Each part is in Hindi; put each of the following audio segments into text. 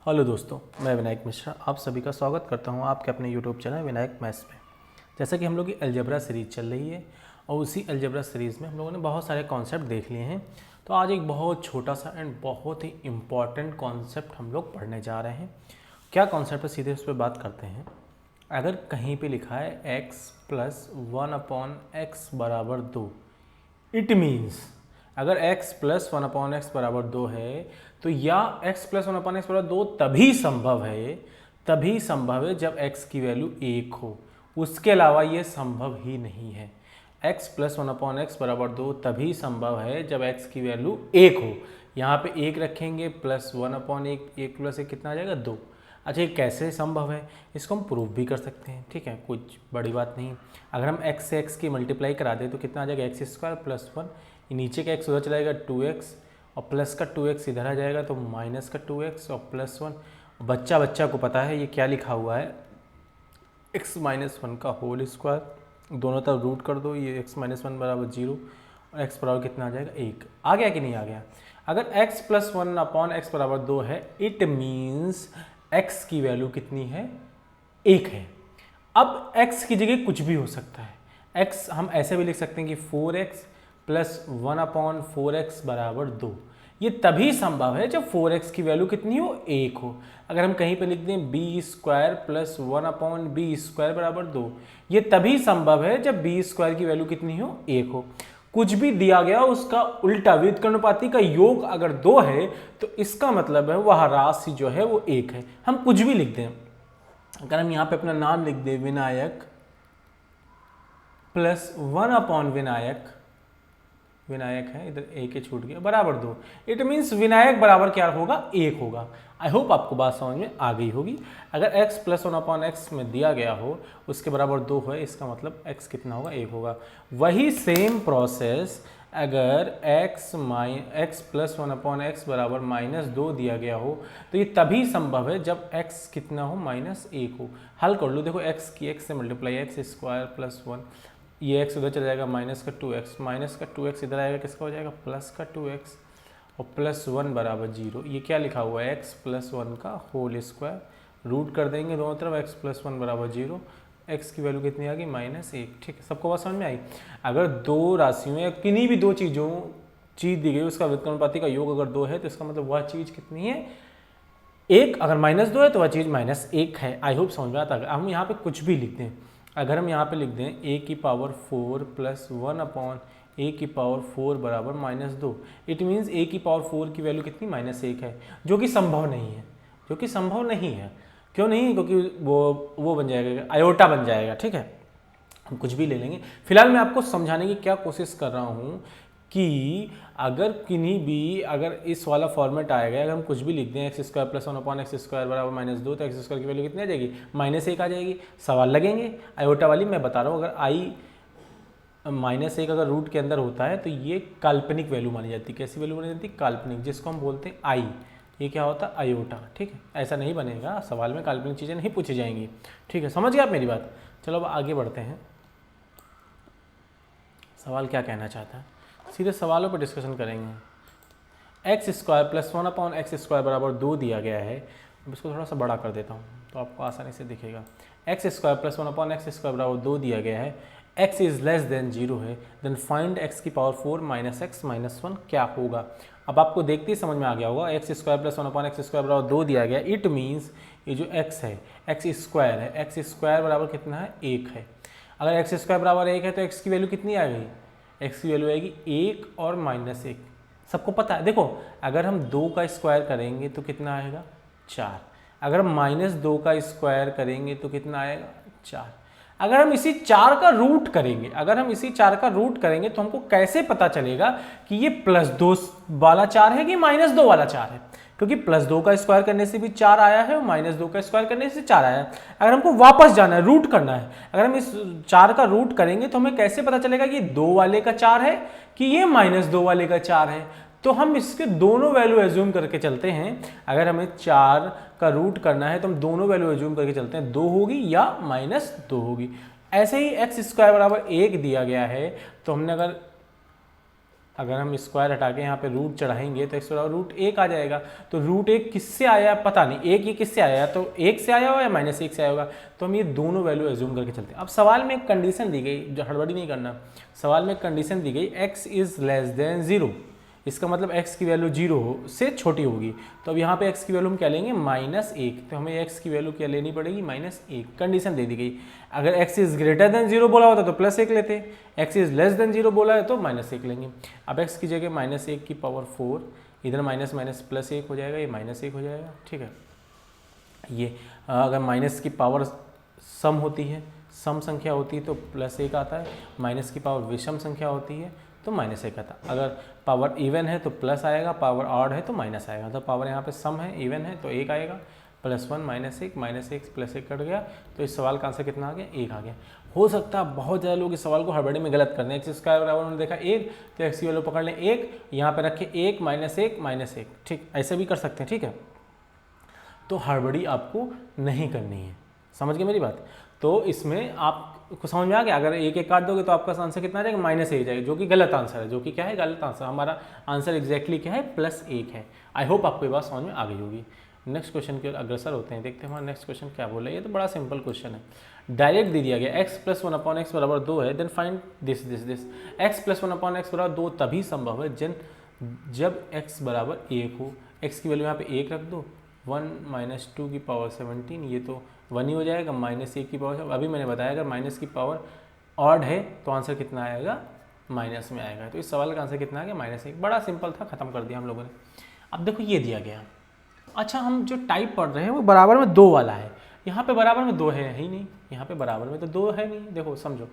हेलो दोस्तों, मैं विनायक मिश्रा आप सभी का स्वागत करता हूं आपके अपने यूट्यूब चैनल विनायक मैथ्स में। जैसा कि हम लोग की अलजेब्रा सीरीज़ चल रही है और उसी अलजेब्रा सीरीज़ में हम लोगों ने बहुत सारे कॉन्सेप्ट देख लिए हैं। तो आज एक बहुत छोटा सा एंड बहुत ही इम्पॉर्टेंट कॉन्सेप्ट हम लोग पढ़ने जा रहे हैं। क्या कॉन्सेप्ट है, सीधे उस पर बात करते हैं। अगर कहीं पर लिखा है x + 1/x = 2, इट मीन्स अगर x + 1/x = 2 है तो या x + 1/x = 2 तभी संभव है जब x की वैल्यू 1 हो। उसके अलावा ये संभव ही नहीं है। x + 1/x = 2 तभी संभव है जब x की वैल्यू 1 हो। यहाँ पे 1 रखेंगे प्लस 1/1, 1 + 1 कितना आ जाएगा 2। अच्छा, ये कैसे संभव है, इसको हम प्रूव भी कर सकते हैं। ठीक है, कुछ बड़ी बात नहीं। अगर हम x से x की मल्टीप्लाई करा दें तो कितना आ जाएगा x² + 1, नीचे का x उधर चला जाएगा 2x और प्लस का 2x इधर आ जाएगा तो माइनस का 2x और +1। बच्चा को पता है ये क्या लिखा हुआ है, x - 1 का होल स्क्वायर। दोनों तरफ रूट कर दो, ये x - 1 = 0 और x बराबर कितना आ जाएगा 1। आ गया कि नहीं आ गया। अगर x + 1/x = 2 है, इट मीन्स x की वैल्यू कितनी है 1 है। अब x की जगह कुछ भी हो सकता है। x हम ऐसे भी लिख सकते हैं कि 4x + 1/4x = 2। ये तभी संभव है जब 4x की वैल्यू कितनी हो 1 हो। अगर हम कहीं पे लिख दें b² + 1/b² = 2, ये तभी संभव है जब b² की वैल्यू कितनी हो 1 हो। कुछ भी दिया गया उसका उल्टा व्युत्क्रमानुपाती का योग अगर 2 है तो इसका मतलब है वह राशि जो है वो 1 है। हम कुछ भी लिख दें, अगर हम यहाँ पे अपना नाम लिख दें विनायक + 1/विनायक, विनायक है इधर एक ही छूट गया, बराबर 2। इट मीन्स विनायक बराबर क्या होगा 1 होगा। आई होप आपको बात समझ में आ गई होगी। अगर x + 1/x में दिया गया हो उसके बराबर 2 है, इसका मतलब x कितना होगा 1 होगा। वही सेम प्रोसेस अगर x + 1/x = -2 दिया गया हो तो ये तभी संभव है जब x कितना हो -1 हो। हल कर लो, देखो x की x से मल्टीप्लाई, x² + 1, ये x उधर चला जाएगा माइनस का 2x इधर आएगा, किसका हो जाएगा प्लस का 2x और +1 = 0। ये क्या लिखा हुआ है x + 1 का होल स्क्वायर, रूट कर देंगे दोनों तरफ, x + 1 = 0, x की वैल्यू कितनी आ गई -1। ठीक है, सबको बात समझ में आई। अगर दो राशियों या किन्हीं भी दो चीज़ दी गई उसका व्युत्क्रमानुपाती का योग अगर 2 है तो इसका मतलब वह चीज़ कितनी है 1। अगर -2 है तो वह चीज़ -1 है। आई होप समझ में आता है। हम यहाँ पे कुछ भी लिखते हैं, अगर हम यहाँ पे लिख दें a⁴ + 1/a⁴ = -2, it means a⁴ की वैल्यू कितनी -1 है, जो कि संभव नहीं है। क्यों नहीं? क्योंकि वो बन जाएगा आयोटा बन जाएगा। ठीक है, हम कुछ भी ले लेंगे। फिलहाल मैं आपको समझाने की क्या कोशिश कर रहा हूँ कि अगर इस वाला फॉर्मेट आएगा, अगर हम कुछ भी लिख दें x² + 1/x² = -2 तो x² की वैल्यू कितनी आ जाएगी -1 आ जाएगी। सवाल लगेंगे आयोटा वाली, मैं बता रहा हूँ। अगर -1 अगर रूट के अंदर होता है तो ये काल्पनिक वैल्यू मानी जाती है। कैसी वैल्यू मानी जाती है? काल्पनिक, जिसको हम बोलते हैं आई। ये क्या होता है आयोटा। ठीक है, ऐसा नहीं बनेगा, सवाल में काल्पनिक चीज़ें नहीं पूछी जाएंगी। ठीक है, समझ गए आप मेरी बात। चलो अब आगे बढ़ते हैं। सवाल क्या कहना चाहता है, सीधे सवालों पर डिस्कशन करेंगे। x² + 1/x² = 2 दिया गया है। अब इसको थोड़ा सा बड़ा कर देता हूँ तो आपको आसानी से दिखेगा। x² + 1/x² = 2 दिया गया है, x इज़ लेस देन 0 है, देन फाइंड x⁴ - x - 1 क्या होगा। अब आपको देखते ही समझ में आ गया होगा, x² + 1/x² = 2 दिया गया। इट मीन्स ये जो x है x² है, x² बराबर कितना है 1 है। अगर x² = 1 है तो x की वैल्यू कितनी आ गई, x की वैल्यू आएगी 1 और -1। सबको पता है। देखो, अगर हम 2 का स्क्वायर करेंगे तो कितना आएगा 4। अगर हम -2 का स्क्वायर करेंगे तो कितना आएगा 4। अगर हम इसी 4 का रूट करेंगे तो हमको कैसे पता चलेगा कि ये +2 वाला 4 है कि -2 वाला 4 है? क्योंकि +2 का स्क्वायर करने से भी 4 आया है और -2 का स्क्वायर करने से 4 आया है। अगर हमको वापस जाना है, रूट करना है, अगर हम इस 4 का रूट करेंगे तो हमें कैसे पता चलेगा कि ये 2 वाले का 4 है कि ये -2 वाले का 4 है? तो हम इसके दोनों वैल्यू एज्यूम करके चलते हैं। अगर हमें 4 का रूट करना है तो हम दोनों वैल्यू एज्यूम करके चलते हैं, 2 होगी या -2 होगी। ऐसे ही x² = 1 दिया गया है तो हमने अगर अगर हम स्क्वायर हटा के यहाँ पे रूट चढ़ाएंगे तो x बराबर रूट 1 आ जाएगा। तो रूट 1 किससे आया पता नहीं, एक ये किससे आया, तो 1 से आया होगा या -1 से आया होगा। तो हम ये दोनों वैल्यू एज्यूम करके चलते हैं। अब सवाल में एक कंडीशन दी गई, जो हड़बड़ी नहीं करना, सवाल में एक कंडीशन दी गई x इज़ लेस देन 0, इसका मतलब x की वैल्यू 0 से छोटी होगी। तो अब यहाँ पे x की वैल्यू हम क्या लेंगे -1, तो हमें x की वैल्यू क्या लेनी पड़ेगी -1, कंडीशन दे दी गई। अगर x इज ग्रेटर देन 0 बोला होता तो +1 लेते, x इज लेस देन 0 बोला है तो -1 लेंगे। अब x की जगह -1 की पावर 4, इधर माइनस माइनस +1 हो जाएगा, ये -1 हो जाएगा, ठीक है। ये अगर माइनस की पावर सम होती है, सम संख्या होती है तो +1 आता है, माइनस की पावर विषम संख्या होती है तो -1 आता है। अगर पावर इवन है तो प्लस आएगा, पावर ऑड है तो माइनस आएगा। तो पावर यहाँ पे सम है, इवन है तो 1 आएगा, +1 -1 +1 कट गया। तो इस सवाल का आंसर कितना आ गया, 1 आ गया। हो सकता है बहुत ज़्यादा लोग इस सवाल को हड़बड़ी में गलत करने, x स्क्वायर बराबर उन्होंने देखा 1 तो x की वैल्यू पकड़ लें 1, यहाँ पे रखे 1 -1 ठीक, ऐसे भी कर सकते हैं, ठीक है। तो हड़बड़ी आपको नहीं करनी है, समझ गए मेरी बात। तो इसमें आपको समझ में आ गया, अगर 1 काट दोगे तो आपका आंसर कितना आ जाएगा, -1 जाएगा, जो कि गलत आंसर है, जो कि क्या है गलत आंसर। हमारा आंसर एग्जैक्टली क्या है, +1 है। आई होप आपको ये बात समझ में आ गई होगी। नेक्स्ट क्वेश्चन की ओर अग्रसर होते हैं, देखते हैं हमारा नेक्स्ट क्वेश्चन क्या बोला है। ये तो बड़ा सिंपल क्वेश्चन है, डायरेक्ट दे दिया गया x + 1/x बराबर 2 है, then find this x + 1/x बराबर 2 तभी संभव है जब x बराबर 1 हो। x की वैल्यू यहाँ पे 1 रख दो, 1 - 2 की पावर 17, ये तो 1 ही हो जाएगा, -1 की पावर, अभी मैंने बताया अगर माइनस की पावर ऑड है तो आंसर कितना आएगा, माइनस में आएगा। तो इस सवाल का आंसर कितना आ गया, -1। बड़ा सिंपल था, खत्म कर दिया हम लोगों ने। अब देखो ये दिया गया, अच्छा हम जो टाइप पढ़ रहे हैं वो बराबर में 2 वाला है, यहाँ पे बराबर में 2 है ही नहीं, यहाँ पे बराबर में तो 2 है नहीं। देखो समझो,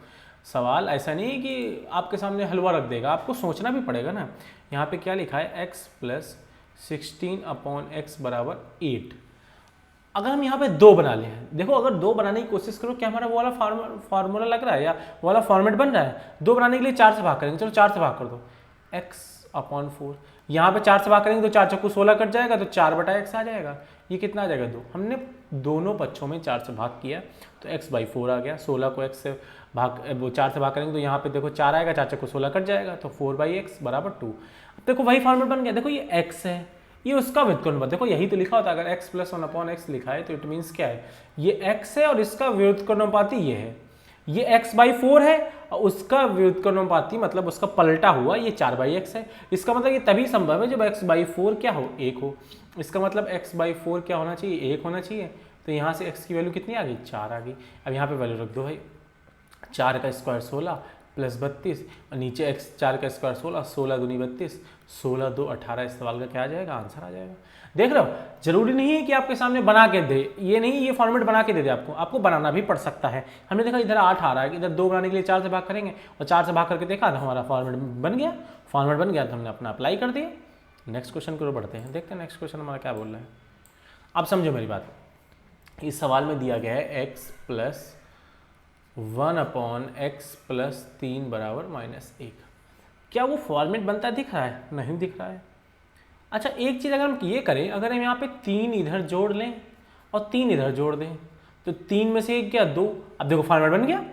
सवाल ऐसा नहीं है कि आपके सामने हलवा रख देगा, आपको सोचना भी पड़ेगा ना। यहाँ पे क्या लिखा है, x + 16/x बराबर 8। अगर हम यहाँ पे 2 बना लें, देखो अगर 2 बनाने की कोशिश करो, क्या हमारा वो वाला फार्मूला लग रहा है या वो वाला फॉर्मेट बन रहा है। 2 बनाने के लिए 4 से भाग करेंगे, चलो 4 से भाग कर दो, x/4। यहाँ पे 4 से भाग करेंगे तो 4 चक्कू 16 कट जाएगा, तो 4/x आ जाएगा। ये कितना आ जाएगा, 2। हमने दोनों पक्षों में 4 से भाग किया तो x/4 आ गया। 16 को x से वो 4 से भाग करेंगे तो यहाँ पे देखो 4 आएगा, 4 चक्कू 16 कट जाएगा, तो 4/x बराबर 2। देखो वही फॉर्मेट बन गया। देखो ये x है, ये उसका व्युत्क्रम अनुपात, देखो यही तो लिखा होता है, अगर x + 1/x लिखा है तो इट मीन्स क्या है, ये x है और इसका व्युत्क्रमानुपाती ये है, ये x/4 है और उसका व्युत्क्रमानुपाती मतलब उसका पलटा हुआ ये 4/x है। इसका मतलब ये तभी संभव है जब x/4 क्या हो, 1 हो। इसका मतलब x/4 क्या होना चाहिए, 1 होना चाहिए। तो यहाँ से x की वैल्यू कितनी आ गई, 4 आ गई। अब यहाँ पे वैल्यू रख दो भाई, 4 का स्क्वायर 16 + 32 और नीचे x 4 का स्क्वायर 16, 16 दूनी 32, 16 2 18। इस सवाल का क्या आ जाएगा, आंसर आ जाएगा। देख रहे हो, जरूरी नहीं है कि आपके सामने बना के दे, ये नहीं ये फॉर्मेट बना के दे दे, आपको बनाना भी पड़ सकता है। हमने देखा इधर 8 आ रहा है, इधर 2 बनाने के लिए 4 से भाग करेंगे और 4 से भाग करके देखा तो हमारा फॉर्मेट बन गया। फॉर्मेट बन गया तो हमने अपना अप्लाई कर दिया। नेक्स्ट क्वेश्चन की ओर बढ़ते हैं, देखते हैं नेक्स्ट क्वेश्चन हमारा क्या बोल रहा है। अब समझो मेरी बात, इस सवाल में दिया गया है x + 1/x + 3 बराबर -1। क्या वो फॉर्मेट बनता दिख रहा है, नहीं दिख रहा है। अच्छा एक चीज़ अगर हम ये करें, अगर हम यहाँ पे 3 इधर जोड़ लें और 3 इधर जोड़ दें तो 3 में से 1 गया 2। अब देखो फॉर्मेट बन गया,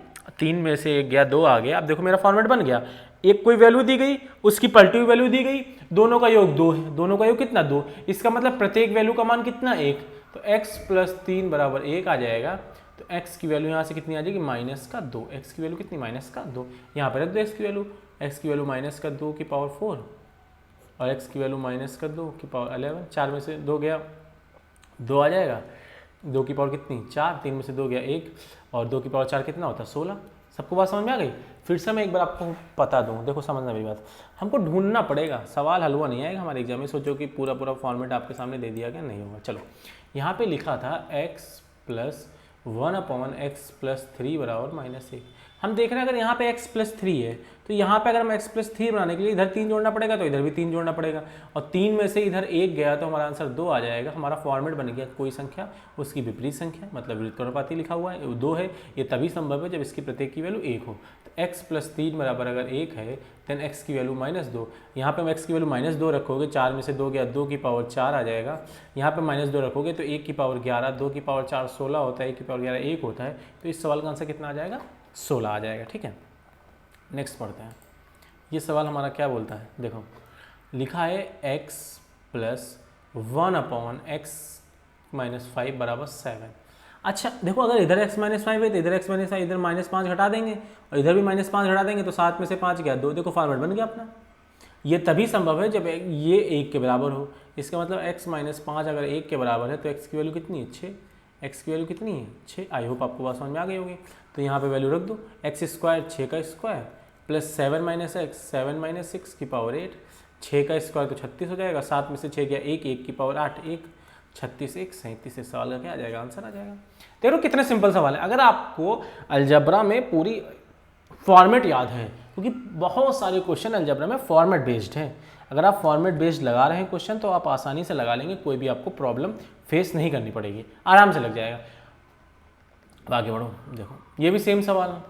3 में से 1 गया 2 आ गया। अब देखो मेरा फॉर्मेट बन गया, एक कोई वैल्यू दी गई, उसकी पलटी हुई वैल्यू दी गई, दोनों का योग 2 है, दोनों का योग कितना 2। इसका मतलब प्रत्येक वैल्यू का मान कितना 1, तो x + 3 बराबर 1 आ जाएगा। तो x की वैल्यू यहाँ से कितनी आ जाएगी, -2। x की वैल्यू कितनी, -2। यहाँ पर रख दो x की वैल्यू, -2 की पावर 4 और x की वैल्यू -2 की पावर 11। 4 में से 2 गया 2 आ जाएगा, 2 की पावर कितनी 4, 3 में से 2 गया 1 और 2 की पावर 4 कितना होता है 16। सबको बात समझ में आ गई। फिर से मैं एक बार आपको बता दूं, देखो समझना मेरी बात, हमको ढूंढना पड़ेगा, सवाल हलवा नहीं आएगा हमारे एग्जाम में। सोचो कि पूरा फॉर्मेट आपके सामने दे दिया गया, नहीं होगा। चलो यहाँ पे लिखा था x + 1/x + 3 बराबर -1। हम देख रहे हैं अगर यहाँ पे x + 3 है तो यहाँ पे अगर हम x + 3 बनाने के लिए इधर 3 जोड़ना पड़ेगा तो इधर भी 3 जोड़ना पड़ेगा और 3 में से इधर 1 गया तो हमारा आंसर 2 आ जाएगा। हमारा फॉर्मेट बन गया कोई संख्या उसकी विपरीत संख्या, मतलब व्युत्क्रमानुपाती लिखा हुआ है 2 है। ये तभी संभव है जब इसकी प्रत्येक की वैल्यू 1 हो। तो x + 3 बराबर अगर 1 है देन x की वैल्यू -2। यहाँ पे हम x की वैल्यू -2 रखोगे, 4 में से 2 गया 2 की पावर 4 आ जाएगा। यहाँ पे -2 रखोगे तो 1 की पावर 11, 2 की पावर 4 16 होता है, 1 की पावर 11 1 होता है। तो इस सवाल का आंसर कितना आ जाएगा, 16 आ जाएगा। ठीक है, नेक्स्ट पढ़ते हैं। ये सवाल हमारा क्या बोलता है, देखो लिखा है x प्लस 1/x-5 बराबर 7। अच्छा देखो, अगर इधर x माइनस 5 है तो इधर x माइनस 5, इधर -5 घटा देंगे और इधर भी -5 घटा देंगे तो 7 में से 5 गया 2। देखो फॉर्मेट बन गया अपना। ये तभी संभव है जब ये 1 के बराबर हो। इसका मतलब x माइनस 5 अगर 1 के बराबर है तो x की वैल्यू कितनी है, 6। x की वैल्यू कितनी है, 6। आई होप आपको बात समझ में आ गई होगी। तो यहाँ पे वैल्यू रख दो, x स्क्वायर 6 का square plus 7 minus x 7 minus 6 की पावर 8, 6 का स्क्वायर तो 36 हो जाएगा, 7 में से 6 गया 1, 1 की पावर 8, 1 36 1 37। इस सवाल का क्या आ जाएगा, आंसर आ जाएगा। देखो कितने सिंपल सवाल है। अगर आपको अलजेब्रा में पूरी फॉर्मेट याद है, क्योंकि बहुत सारे क्वेश्चन अलजेब्रा में फॉर्मेट बेस्ड है, अगर आप फॉर्मेट बेस्ड लगा रहे हैं क्वेश्चन तो आप आसानी से लगा लेंगे, कोई भी आपको प्रॉब्लम फेस नहीं करनी पड़ेगी, आराम से लग जाएगा। अब आगे बढ़ो, देखो ये भी सेम सवाल है,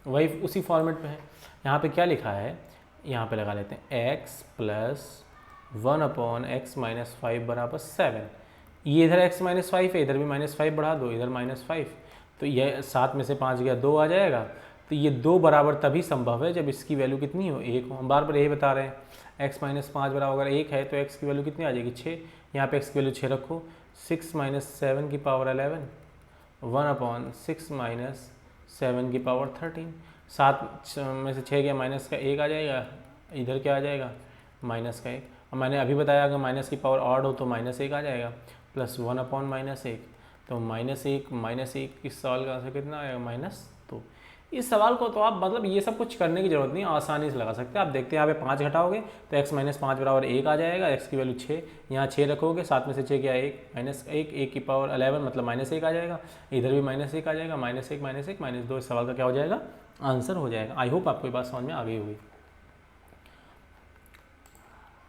वही उसी फॉर्मेट पे है। यहाँ पे क्या लिखा है, यहाँ पे लगा लेते हैं x प्लस 1/x-5 बराबर 7। ये इधर x माइनस 5 है, इधर भी -5 बढ़ा दो, इधर -5, तो ये 7 में से 5 गया 2 आ जाएगा। तो ये 2 बराबर तभी संभव है जब इसकी वैल्यू कितनी हो, 1 हो। हम बार बार यही बता रहे हैं, x माइनस 5 बराबर 1 है तो x की वैल्यू कितनी आ जाएगी, 6। यहाँ पे x की वैल्यू 6 रखो, 6 माइनस 7 की पावर 11, 1/6 माइनस 7 की पावर 13। 7 में से 6 गया माइनस का 1 आ जाएगा, इधर क्या आ जाएगा, माइनस का 1। और मैंने अभी बताया अगर माइनस की पावर ऑड हो तो -1 आ जाएगा, प्लस 1/-1, तो -1 इस सवाल का आंसर कितना आएगा, -2। इस सवाल को तो आप मतलब ये सब कुछ करने की जरूरत नहीं, आसानी से लगा सकते हैं। आप देखते हैं यहाँ पे 5 घटाओगे तो x माइनस 5 बराबर 1 आ जाएगा, x की वैल्यू 6, यहाँ 6 रखोगे, 7 में से 6 क्या 1, -1, 1 की पावर 11 मतलब -1 आ जाएगा, इधर भी -1 आ जाएगा, -1 -2। इस सवाल का क्या हो जाएगा, आंसर हो जाएगा। आई होप आपको ये बात समझ में आ गई होगी।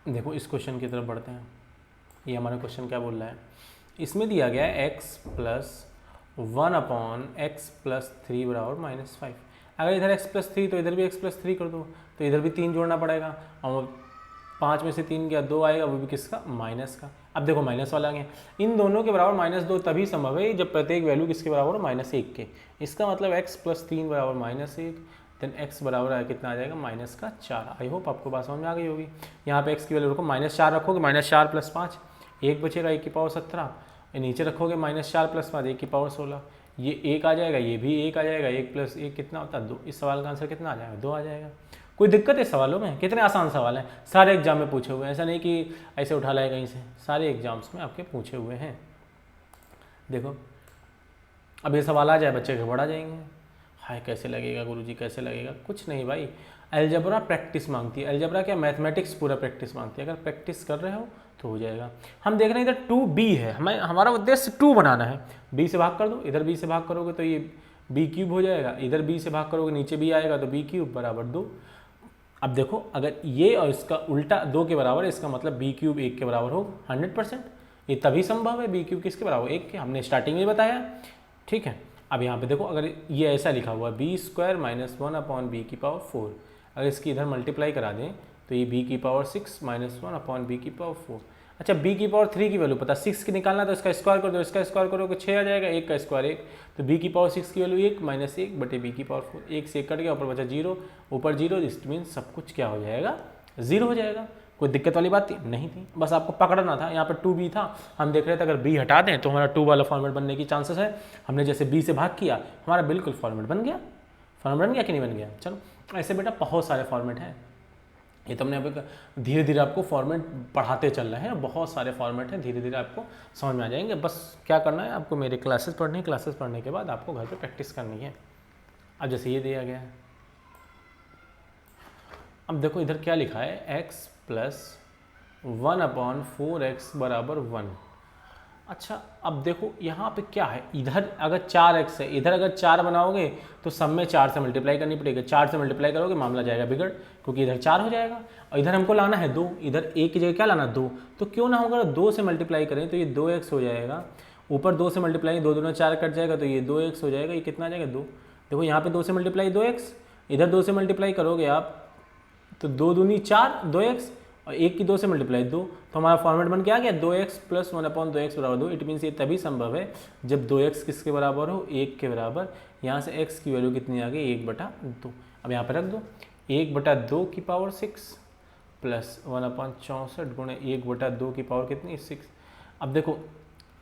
देखो इस क्वेश्चन की तरफ बढ़ते हैं। ये हमारा क्वेश्चन क्या बोल रहा है, इसमें दिया गया है x प्लस 1/x+3 बराबर -5। अगर इधर x प्लस 3 तो इधर भी x प्लस 3 कर दो, तो इधर भी 3 जोड़ना पड़ेगा, और 5 में से 3 गया 2 आएगा, वो भी किसका, माइनस का। अब देखो माइनस वाला आ गया, इन दोनों के बराबर -2 तभी संभव है जब प्रत्येक वैल्यू किसके बराबर हो, -1 के। इसका मतलब x प्लस 3 बराबर -1, देन x बराबर कितना आ जाएगा, -4। आई होप आपको बात समझ में आ गई होगी। यहाँ पे x की वैल्यू रखो, -4 रखोगे, -4 + 5 1 बचेगा, 1 की पावर 17, नीचे रखोगे -4 + 5 1 की पावर 16, ये 1 आ जाएगा, ये भी 1 आ जाएगा, 1 + 1 कितना होता है, 2। इस सवाल का आंसर कितना आ जाएगा, 2 आ जाएगा। कोई दिक्कत है सवालों में, कितने आसान सवाल हैं, सारे एग्जाम में पूछे हुए हैं, ऐसा नहीं कि ऐसे उठा लाए कहीं से, सारे एग्जाम्स में आपके पूछे हुए हैं। देखो अब ये सवाल आ जाए बच्चे घबरा जाएंगे, हाय कैसे लगेगा गुरुजी, कैसे लगेगा। कुछ नहीं भाई, अलजेब्रा प्रैक्टिस मांगती है। अलजेब्रा क्या, मैथमेटिक्स पूरा प्रैक्टिस मांगती है। अगर प्रैक्टिस कर रहे हो तो हो जाएगा। हम देख रहे हैं इधर 2b है, हमारा उद्देश्य 2 बनाना है। b से भाग कर दो, इधर b से भाग करोगे तो ये b³ हो जाएगा, इधर b से भाग करोगे नीचे b आएगा तो b³ बराबर 2। अब देखो अगर ये और इसका उल्टा 2 के बराबर है, इसका मतलब b³ 1 के बराबर हो 100%। ये तभी संभव है, b³ किसके बराबर, 1 के, हमने स्टार्टिंग में बताया, ठीक है। अब यहाँ पे देखो अगर ये ऐसा लिखा हुआ है b² - 1/b⁴, अगर इसकी इधर मल्टीप्लाई करा दें तो ये b⁴ 6 - 1/b⁴। अच्छा b⁴ की वैल्यू पता, 6 की निकालना तो इसका स्क्वायर कर दो, इसका स्क्वायर करोगे 6 आ जाएगा, 1 का स्क्वायर 1, तो b⁴ की वैल्यू 1 - 1/b⁴, 1 से 1 कट गया, ऊपर बचा 0, ऊपर 0, इट मीन सब कुछ क्या हो जाएगा, 0 हो जाएगा। कोई दिक्कत वाली बात नहीं थी, बस आपको पकड़ना था। यहाँ पर 2b था, हम देख रहे थे अगर b हटा दें तो हमारा 2 वाला फॉर्मेट बनने की चांसेस है। हमने जैसे b से भाग किया, हमारा बिल्कुल फॉर्मेट बन गया। फॉर्मेट बन गया कि नहीं बन गया, चलो ऐसे बेटा बहुत सारे फॉर्मेट हैं। ये तो हमने अभी धीरे धीरे आपको फॉर्मेट पढ़ाते चल रहे हैं, बहुत सारे फॉर्मेट हैं, धीरे धीरे आपको समझ में आ जाएंगे। बस क्या करना है आपको, मेरे क्लासेस पढ़नी है, क्लासेस पढ़ने के बाद आपको घर पे प्रैक्टिस करनी है। अब जैसे ये दिया गया है, अब देखो इधर क्या लिखा है, x प्लस 1/4x बराबर 1। अच्छा अब देखो यहाँ पे क्या है, इधर अगर 4x है, इधर अगर 4 बनाओगे तो सब में 4 से मल्टीप्लाई करनी पड़ेगी। 4 से मल्टीप्लाई करोगे मामला जाएगा बिगड़, क्योंकि इधर 4 हो जाएगा और इधर हमको लाना है 2, इधर 1 की जगह क्या लाना, 2। तो क्यों ना होगा 2 से मल्टीप्लाई करें तो ये 2x हो जाएगा, ऊपर 2 से मल्टीप्लाई 2 दूना 4 कट जाएगा तो ये 2x हो जाएगा, ये कितना आ जाएगा 2। देखो यहाँ पर 2 से मल्टीप्लाई 2x, इधर 2 से मल्टीप्लाई करोगे आप तो 2 दूनी 4, 2x, और 1 की 2 से मल्टीप्लाई 2, तो हमारा फॉर्मेट बन के आ गया 2x प्लस 1/2x बराबर 2। इट मीन्स ये तभी संभव है जब 2x किसके बराबर हो, 1 के बराबर। यहाँ से x की वैल्यू कितनी आ गई, 1/2। अब यहाँ पर रख दो, 1/2 की पावर 6 प्लस 1/64 गुणे 1/2 की पावर कितनी 6। अब देखो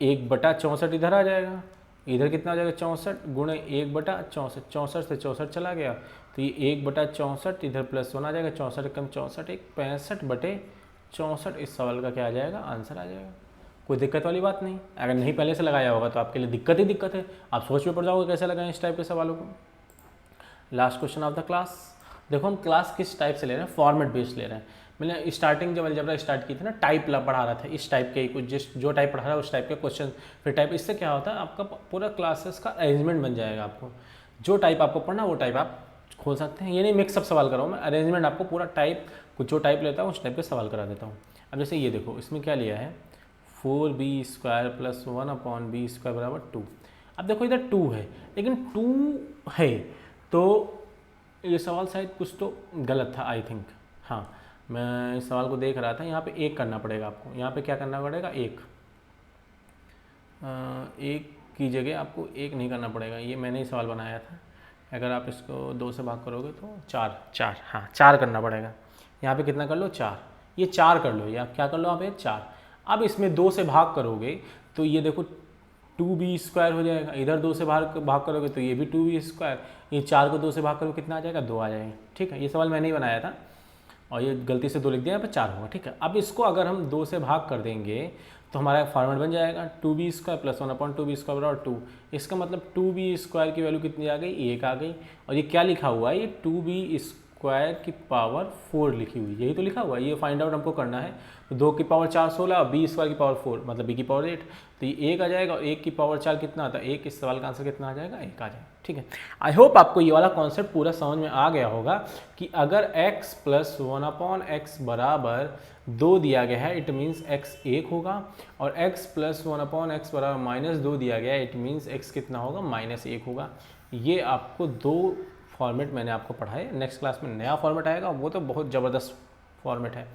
1/64 इधर आ जाएगा, इधर कितना आ जाएगा 64 गुणे 1/64, 64 से 64 चला गया तो ये 1/64 इधर +1 आ जाएगा, 64 कम 64 एक 65/64। इस सवाल का क्या आ जाएगा आंसर आ जाएगा। कोई दिक्कत वाली बात नहीं, अगर नहीं पहले से लगाया होगा तो आपके लिए दिक्कत ही दिक्कत है, आप सोच में पड़ जाओगे कैसे लगाएं इस टाइप के सवालों को। Last question of the class. देखो हम क्लास किस टाइप से ले रहे हैं, फॉर्मेट बेस्ड ले रहे हैं। मैंने स्टार्टिंग जब अलजेब्रा स्टार्ट की थी ना टाइप पढ़ा रहा था, इस टाइप के कुछ जिस जो टाइप पढ़ा रहा है उस टाइप के क्वेश्चन फिर टाइप। इससे क्या होता है आपका पूरा क्लासेस का अरेंजमेंट बन जाएगा। आपको जो टाइप आपको पढ़ना वो टाइप आप खोल सकते हैं। ये नहीं मिक्सअप सवाल कर रहा हूँ मैं, अरेंजमेंट आपको पूरा टाइप कुछ जो टाइप लेता हूँ उस टाइप के सवाल करा देता हूँ। अब जैसे ये देखो इसमें क्या लिया है 4b² + 1/b² = 2। अब देखो इधर 2 है लेकिन 2 है तो ये सवाल शायद कुछ तो गलत था आई थिंक। हाँ मैं इस सवाल को देख रहा था, यहाँ पे 1 करना पड़ेगा आपको। यहाँ पे क्या करना पड़ेगा 1 की जगह आपको 1 नहीं करना पड़ेगा, ये मैंने ही सवाल बनाया था। अगर आप इसको 2 से भाग करोगे तो 4 हाँ 4 करना पड़ेगा। यहाँ पे कितना कर लो 4, ये 4 कर लो या क्या कर लो आप ये 4। अब इसमें 2 से भाग करोगे तो ये देखो 2b² हो जाएगा, इधर 2 से भाग करोगे तो ये भी 2b², ये 4 को 2 से भाग करोगे कितना आ जाएगा 2 आ जाएगा। ठीक है ये सवाल मैंने ही बनाया था और ये गलती से 2 लिख दिया, यहाँ पे 4 होगा। ठीक है अब इसको अगर हम 2 से भाग कर देंगे तो हमारा फॉर्मेट बन जाएगा 2b² + 1/2b² = 2। इसका मतलब 2b² की वैल्यू कितनी आ गई 1 आ गई। और ये क्या लिखा हुआ है, ये 2b² की पावर 4 लिखी हुई, यही तो लिखा हुआ है। ये फाइंड आउट हमको करना है। तो 2 की पावर 4 16 और b² की पावर 4 मतलब b की पावर 8, तो ये 1 आ जाएगा और 1 की पावर 4 कितना आता है 1। इस सवाल का आंसर कितना आ जाएगा 1 आ जाएगा। ठीक है आई होप आपको ये वाला कॉन्सेप्ट पूरा समझ में आ गया होगा कि अगर x + 1/x = 2 दिया गया है इट मीन्स x 1 होगा, और x + 1/x = -2 दिया गया है इट मीन्स x कितना होगा -1 होगा। ये आपको 2 फॉर्मेट मैंने आपको पढ़ाए। नेक्स्ट क्लास में नया फॉर्मेट आएगा, वो तो बहुत ज़बरदस्त फॉर्मेट है।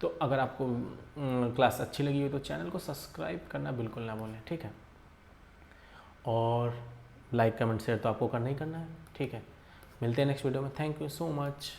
तो अगर आपको क्लास अच्छी लगी हो तो चैनल को सब्सक्राइब करना बिल्कुल ना भूलें। ठीक है और लाइक कमेंट शेयर तो आपको करना ही करना है। ठीक है मिलते हैं नेक्स्ट वीडियो में। Thank you so much.